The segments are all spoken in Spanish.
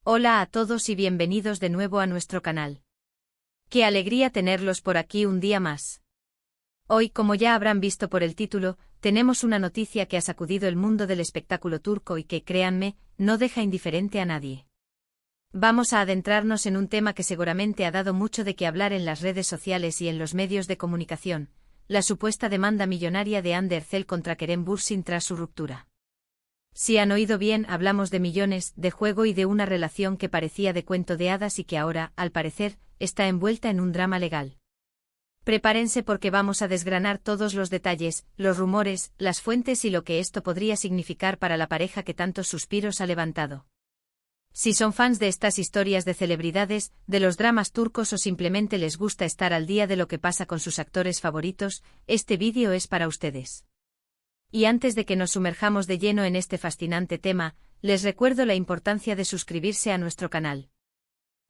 Hola a todos y bienvenidos de nuevo a nuestro canal. Qué alegría tenerlos por aquí un día más. Hoy, como ya habrán visto por el título, tenemos una noticia que ha sacudido el mundo del espectáculo turco y que, créanme, no deja indiferente a nadie. Vamos a adentrarnos en un tema que seguramente ha dado mucho de qué hablar en las redes sociales y en los medios de comunicación: la supuesta demanda millonaria de Hande Erçel contra Kerem Bürsin tras su ruptura. Si han oído bien, hablamos de millones, de juego y de una relación que parecía de cuento de hadas y que ahora, al parecer, está envuelta en un drama legal. Prepárense porque vamos a desgranar todos los detalles, los rumores, las fuentes y lo que esto podría significar para la pareja que tantos suspiros ha levantado. Si son fans de estas historias de celebridades, de los dramas turcos o simplemente les gusta estar al día de lo que pasa con sus actores favoritos, este vídeo es para ustedes. Y antes de que nos sumerjamos de lleno en este fascinante tema, les recuerdo la importancia de suscribirse a nuestro canal.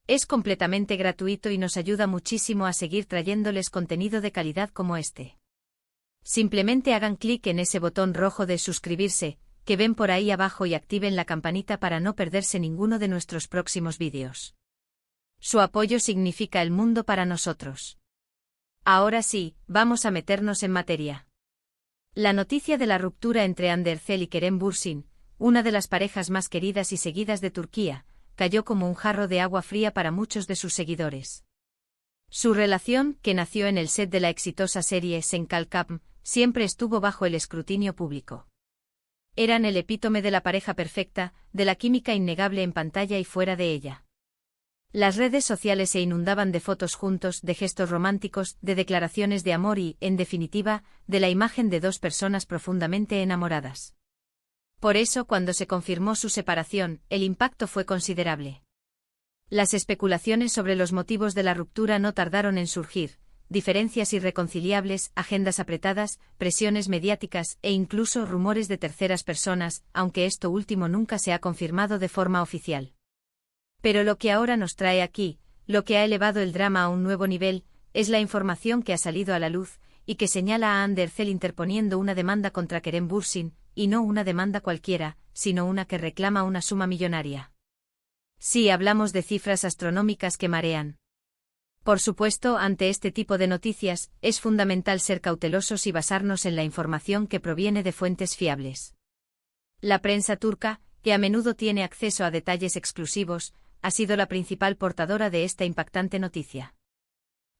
Es completamente gratuito y nos ayuda muchísimo a seguir trayéndoles contenido de calidad como este. Simplemente hagan clic en ese botón rojo de suscribirse, que ven por ahí abajo y activen la campanita para no perderse ninguno de nuestros próximos vídeos. Su apoyo significa el mundo para nosotros. Ahora sí, vamos a meternos en materia. La noticia de la ruptura entre Hande Erçel y Kerem Bürsin, una de las parejas más queridas y seguidas de Turquía, cayó como un jarro de agua fría para muchos de sus seguidores. Su relación, que nació en el set de la exitosa serie Sen Kalkam, siempre estuvo bajo el escrutinio público. Eran el epítome de la pareja perfecta, de la química innegable en pantalla y fuera de ella. Las redes sociales se inundaban de fotos juntos, de gestos románticos, de declaraciones de amor y, en definitiva, de la imagen de dos personas profundamente enamoradas. Por eso, cuando se confirmó su separación, el impacto fue considerable. Las especulaciones sobre los motivos de la ruptura no tardaron en surgir: diferencias irreconciliables, agendas apretadas, presiones mediáticas e incluso rumores de terceras personas, aunque esto último nunca se ha confirmado de forma oficial. Pero lo que ahora nos trae aquí, lo que ha elevado el drama a un nuevo nivel, es la información que ha salido a la luz, y que señala a Hande Erçel interponiendo una demanda contra Kerem Bürsin, y no una demanda cualquiera, sino una que reclama una suma millonaria. Sí, hablamos de cifras astronómicas que marean. Por supuesto, ante este tipo de noticias, es fundamental ser cautelosos y basarnos en la información que proviene de fuentes fiables. La prensa turca, que a menudo tiene acceso a detalles exclusivos, ha sido la principal portadora de esta impactante noticia.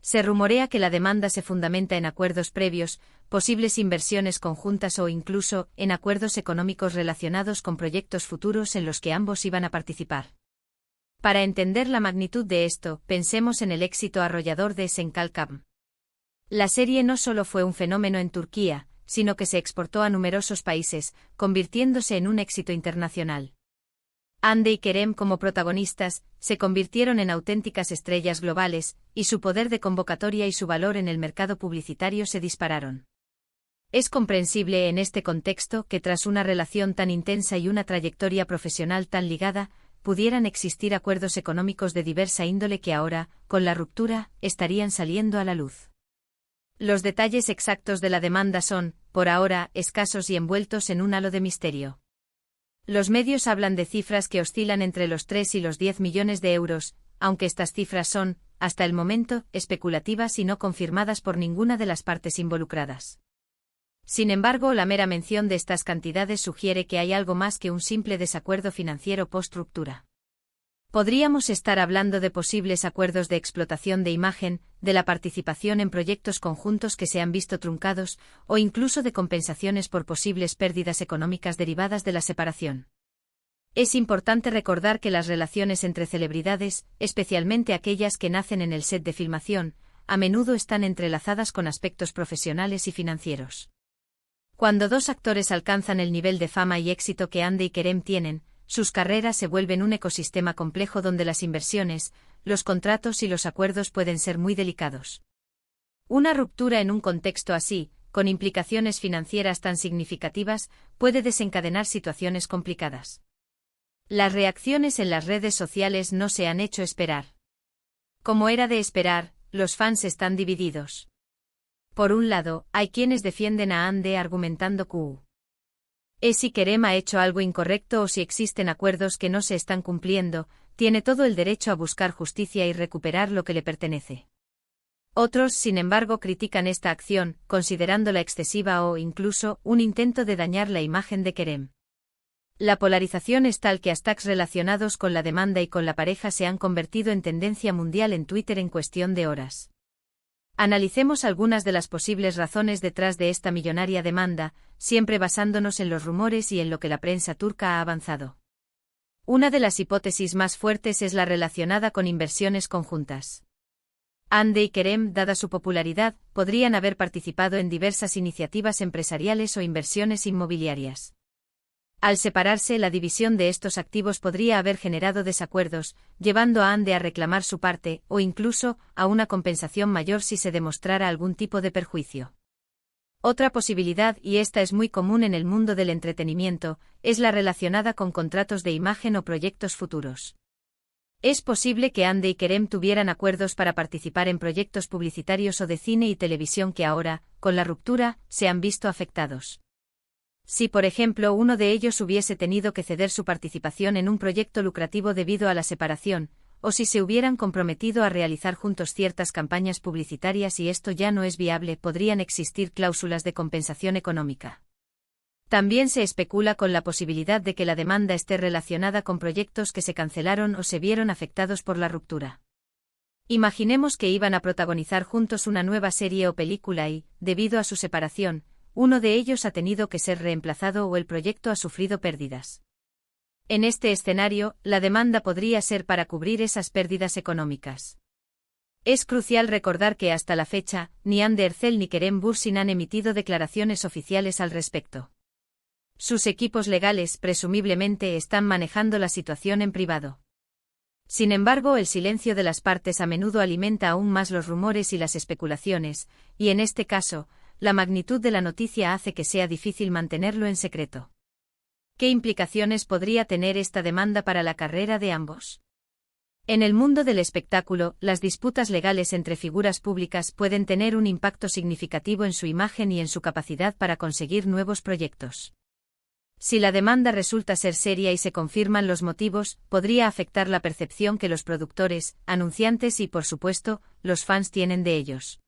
Se rumorea que la demanda se fundamenta en acuerdos previos, posibles inversiones conjuntas o incluso en acuerdos económicos relacionados con proyectos futuros en los que ambos iban a participar. Para entender la magnitud de esto, pensemos en el éxito arrollador de Sen Kalkam. La serie no solo fue un fenómeno en Turquía, sino que se exportó a numerosos países, convirtiéndose en un éxito internacional. Hande y Kerem, como protagonistas, se convirtieron en auténticas estrellas globales, y su poder de convocatoria y su valor en el mercado publicitario se dispararon. Es comprensible en este contexto que tras una relación tan intensa y una trayectoria profesional tan ligada, pudieran existir acuerdos económicos de diversa índole que ahora, con la ruptura, estarían saliendo a la luz. Los detalles exactos de la demanda son, por ahora, escasos y envueltos en un halo de misterio. Los medios hablan de cifras que oscilan entre los 3 y los 10 millones de euros, aunque estas cifras son, hasta el momento, especulativas y no confirmadas por ninguna de las partes involucradas. Sin embargo, la mera mención de estas cantidades sugiere que hay algo más que un simple desacuerdo financiero post-ruptura. Podríamos estar hablando de posibles acuerdos de explotación de imagen, de la participación en proyectos conjuntos que se han visto truncados, o incluso de compensaciones por posibles pérdidas económicas derivadas de la separación. Es importante recordar que las relaciones entre celebridades, especialmente aquellas que nacen en el set de filmación, a menudo están entrelazadas con aspectos profesionales y financieros. Cuando dos actores alcanzan el nivel de fama y éxito que Hande y Kerem tienen, sus carreras se vuelven un ecosistema complejo donde las inversiones, los contratos y los acuerdos pueden ser muy delicados. Una ruptura en un contexto así, con implicaciones financieras tan significativas, puede desencadenar situaciones complicadas. Las reacciones en las redes sociales no se han hecho esperar. Como era de esperar, los fans están divididos. Por un lado, hay quienes defienden a Hande argumentando que es si Kerem ha hecho algo incorrecto o si existen acuerdos que no se están cumpliendo, tiene todo el derecho a buscar justicia y recuperar lo que le pertenece. Otros, sin embargo, critican esta acción, considerándola excesiva o, incluso, un intento de dañar la imagen de Kerem. La polarización es tal que hashtags relacionados con la demanda y con la pareja se han convertido en tendencia mundial en Twitter en cuestión de horas. Analicemos algunas de las posibles razones detrás de esta millonaria demanda, siempre basándonos en los rumores y en lo que la prensa turca ha avanzado. Una de las hipótesis más fuertes es la relacionada con inversiones conjuntas. Hande y Kerem, dada su popularidad, podrían haber participado en diversas iniciativas empresariales o inversiones inmobiliarias. Al separarse, la división de estos activos podría haber generado desacuerdos, llevando a Hande a reclamar su parte, o incluso, a una compensación mayor si se demostrara algún tipo de perjuicio. Otra posibilidad, y esta es muy común en el mundo del entretenimiento, es la relacionada con contratos de imagen o proyectos futuros. Es posible que Hande y Kerem tuvieran acuerdos para participar en proyectos publicitarios o de cine y televisión que ahora, con la ruptura, se han visto afectados. Si, por ejemplo, uno de ellos hubiese tenido que ceder su participación en un proyecto lucrativo debido a la separación, o si se hubieran comprometido a realizar juntos ciertas campañas publicitarias y esto ya no es viable, podrían existir cláusulas de compensación económica. También se especula con la posibilidad de que la demanda esté relacionada con proyectos que se cancelaron o se vieron afectados por la ruptura. Imaginemos que iban a protagonizar juntos una nueva serie o película y, debido a su separación, uno de ellos ha tenido que ser reemplazado o el proyecto ha sufrido pérdidas. En este escenario, la demanda podría ser para cubrir esas pérdidas económicas. Es crucial recordar que hasta la fecha, ni Hande Erçel ni Kerem Bürsin han emitido declaraciones oficiales al respecto. Sus equipos legales presumiblemente están manejando la situación en privado. Sin embargo, el silencio de las partes a menudo alimenta aún más los rumores y las especulaciones, y en este caso, la magnitud de la noticia hace que sea difícil mantenerlo en secreto. ¿Qué implicaciones podría tener esta demanda para la carrera de ambos? En el mundo del espectáculo, las disputas legales entre figuras públicas pueden tener un impacto significativo en su imagen y en su capacidad para conseguir nuevos proyectos. Si la demanda resulta ser seria y se confirman los motivos, podría afectar la percepción que los productores, anunciantes y, por supuesto, los fans tienen de ellos.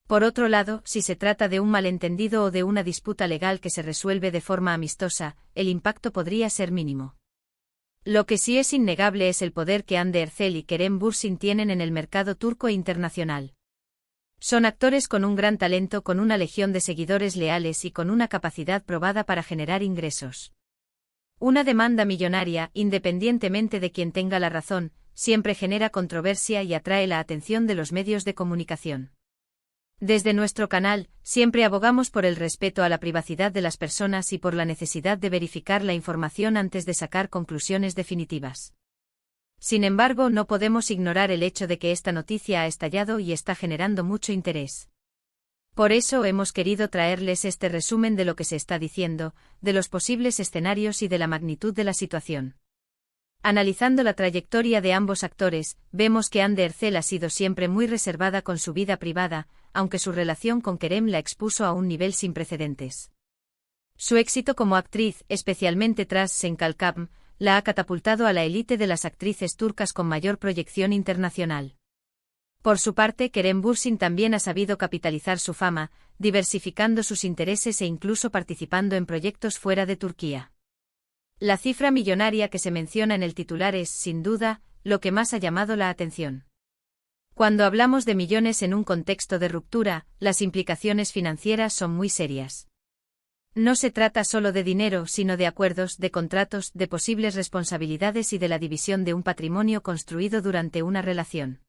Por otro lado, si se trata de un malentendido o de una disputa legal que se resuelve de forma amistosa, el impacto podría ser mínimo. Lo que sí es innegable es el poder que Hande Erçel y Kerem Bürsin tienen en el mercado turco e internacional. Son actores con un gran talento, con una legión de seguidores leales y con una capacidad probada para generar ingresos. Una demanda millonaria, independientemente de quien tenga la razón, siempre genera controversia y atrae la atención de los medios de comunicación. Desde nuestro canal, siempre abogamos por el respeto a la privacidad de las personas y por la necesidad de verificar la información antes de sacar conclusiones definitivas. Sin embargo, no podemos ignorar el hecho de que esta noticia ha estallado y está generando mucho interés. Por eso hemos querido traerles este resumen de lo que se está diciendo, de los posibles escenarios y de la magnitud de la situación. Analizando la trayectoria de ambos actores, vemos que Hande Erçel ha sido siempre muy reservada con su vida privada, aunque su relación con Kerem la expuso a un nivel sin precedentes. Su éxito como actriz, especialmente tras Sen Kalkam, la ha catapultado a la élite de las actrices turcas con mayor proyección internacional. Por su parte, Kerem Bürsin también ha sabido capitalizar su fama, diversificando sus intereses e incluso participando en proyectos fuera de Turquía. La cifra millonaria que se menciona en el titular es, sin duda, lo que más ha llamado la atención. Cuando hablamos de millones en un contexto de ruptura, las implicaciones financieras son muy serias. No se trata solo de dinero, sino de acuerdos, de contratos, de posibles responsabilidades y de la división de un patrimonio construido durante una relación.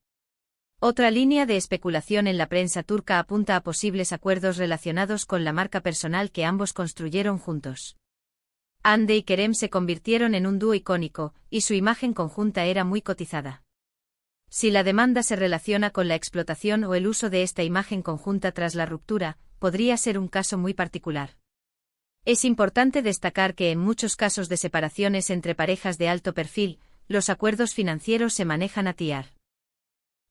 Otra línea de especulación en la prensa turca apunta a posibles acuerdos relacionados con la marca personal que ambos construyeron juntos. Hande y Kerem se convirtieron en un dúo icónico, y su imagen conjunta era muy cotizada. Si la demanda se relaciona con la explotación o el uso de esta imagen conjunta tras la ruptura, podría ser un caso muy particular. Es importante destacar que en muchos casos de separaciones entre parejas de alto perfil, los acuerdos financieros se manejan a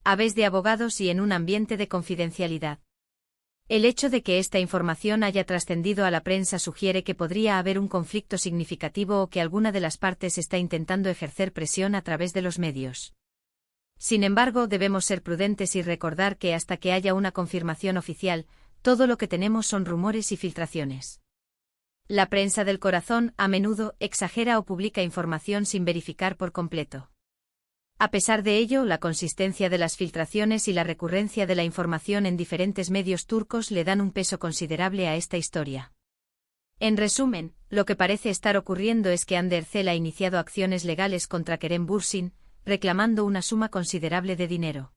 través de abogados y en un ambiente de confidencialidad. El hecho de que esta información haya trascendido a la prensa sugiere que podría haber un conflicto significativo o que alguna de las partes está intentando ejercer presión a través de los medios. Sin embargo, debemos ser prudentes y recordar que hasta que haya una confirmación oficial, todo lo que tenemos son rumores y filtraciones. La prensa del corazón, a menudo, exagera o publica información sin verificar por completo. A pesar de ello, la consistencia de las filtraciones y la recurrencia de la información en diferentes medios turcos le dan un peso considerable a esta historia. En resumen, lo que parece estar ocurriendo es que Hande Erçel ha iniciado acciones legales contra Kerem Bürsin, reclamando una suma considerable de dinero.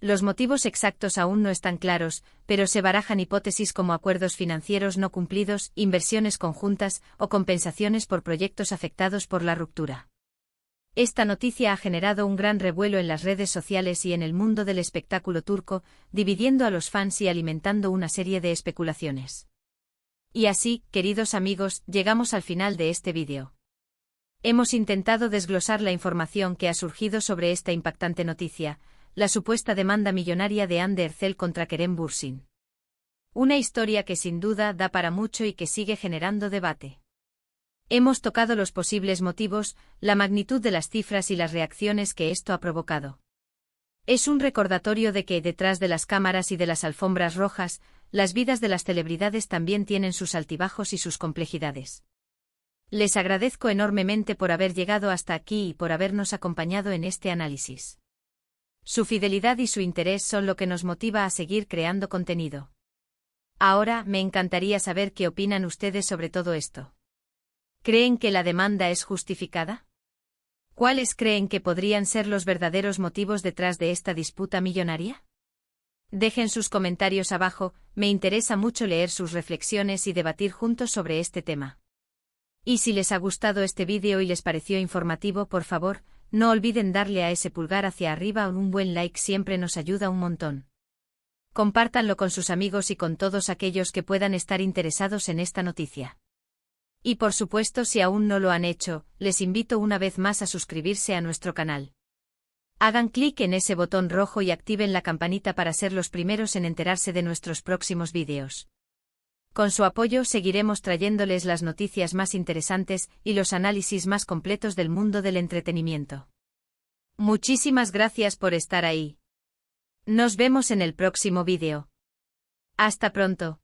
Los motivos exactos aún no están claros, pero se barajan hipótesis como acuerdos financieros no cumplidos, inversiones conjuntas o compensaciones por proyectos afectados por la ruptura. Esta noticia ha generado un gran revuelo en las redes sociales y en el mundo del espectáculo turco, dividiendo a los fans y alimentando una serie de especulaciones. Y así, queridos amigos, llegamos al final de este vídeo. Hemos intentado desglosar la información que ha surgido sobre esta impactante noticia, la supuesta demanda millonaria de Hande Erçel contra Kerem Bürsin. Una historia que sin duda da para mucho y que sigue generando debate. Hemos tocado los posibles motivos, la magnitud de las cifras y las reacciones que esto ha provocado. Es un recordatorio de que, detrás de las cámaras y de las alfombras rojas, las vidas de las celebridades también tienen sus altibajos y sus complejidades. Les agradezco enormemente por haber llegado hasta aquí y por habernos acompañado en este análisis. Su fidelidad y su interés son lo que nos motiva a seguir creando contenido. Ahora, me encantaría saber qué opinan ustedes sobre todo esto. ¿Creen que la demanda es justificada? ¿Cuáles creen que podrían ser los verdaderos motivos detrás de esta disputa millonaria? Dejen sus comentarios abajo, me interesa mucho leer sus reflexiones y debatir juntos sobre este tema. Y si les ha gustado este vídeo y les pareció informativo, por favor, no olviden darle a ese pulgar hacia arriba o un buen like, siempre nos ayuda un montón. Compártanlo con sus amigos y con todos aquellos que puedan estar interesados en esta noticia. Y por supuesto, si aún no lo han hecho, les invito una vez más a suscribirse a nuestro canal. Hagan clic en ese botón rojo y activen la campanita para ser los primeros en enterarse de nuestros próximos vídeos. Con su apoyo seguiremos trayéndoles las noticias más interesantes y los análisis más completos del mundo del entretenimiento. Muchísimas gracias por estar ahí. Nos vemos en el próximo vídeo. Hasta pronto.